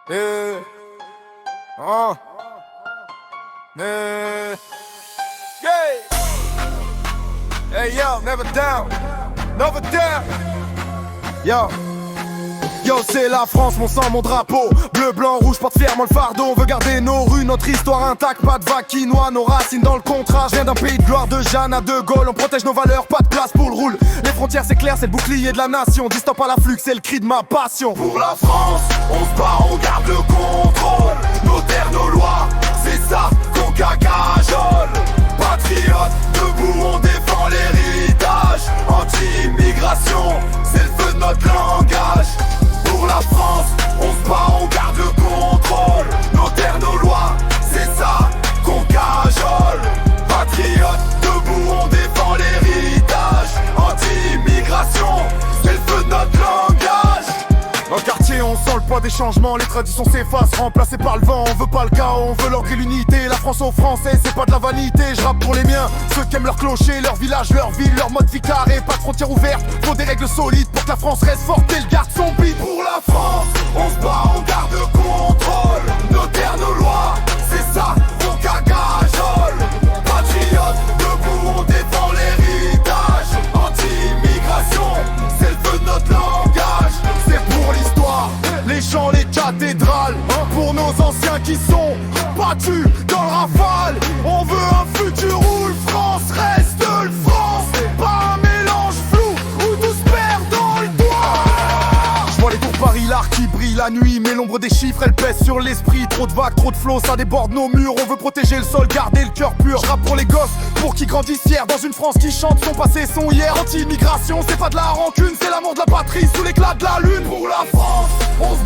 Yeah. Yeah. Hey yo, never down. Never down. Yo. Yo, c'est la France, mon sang, mon drapeau. Bleu, blanc, rouge, porte fièrement le fardeau. On veut garder nos rues, notre histoire intacte. Pas de vagues qui noient nos racines dans le contrat. Je viens d'un pays de gloire, de Jeanne à De Gaulle. On protège nos valeurs, pas de place pour le roule. Les frontières, c'est clair, c'est le bouclier de la nation. Dis stop à l'afflux, c'est le cri de ma passion. Pour la France, on se bat, on garde le contrôle. Nos terres, nos lois, c'est ça qu'on cagajole. Patriotes, debout, on défend l'héritage. Anti-immigration, c'est le feu de notre langage. Pour la France, on se bat, on garde le contrôle. Nos terres, nos lois, c'est ça qu'on cajole. Patriotes, debout, on défend l'héritage. Anti-immigration, c'est le feu de notre langage. Dans le quartier, on sent le poids des changements. Les traditions s'effacent, remplacées par le vent. On veut pas le chaos, on veut l'ordre et l'unité. La France aux Français, c'est pas de la vanité. Je rappe pour les miens, ceux qui aiment leur clocher, leur village, leur ville, leur mode vie carré. Pas de frontières ouvertes, faut des règles solides pour que la France reste forte et le garde son beat. Pour la France, on se bat, on garde le contrôle. Nos terres, nos lois, c'est ça qu'on cagajole. Patriotes, debout, on défend l'héritage. Anti-immigration, c'est le feu de notre langage. C'est pour l'histoire, les champs, les cathédrales. Pour nos anciens qui sont battus dans le rafale. On veut un futur où le France reste le France. Pas un mélange flou où tout se perd dans le doigt. Je vois les tours Paris, l'art qui brille la nuit. Mais l'ombre des chiffres, elle pèse sur l'esprit. Trop de vagues, trop de flots, ça déborde nos murs. On veut protéger le sol, garder le cœur pur. Je rappe pour les gosses, pour qu'ils grandissent fiers. Dans une France qui chante son passé, son hier. Anti-immigration, c'est pas de la rancune, c'est l'amour de la patrie sous l'éclat de la lune. Pour la France, on se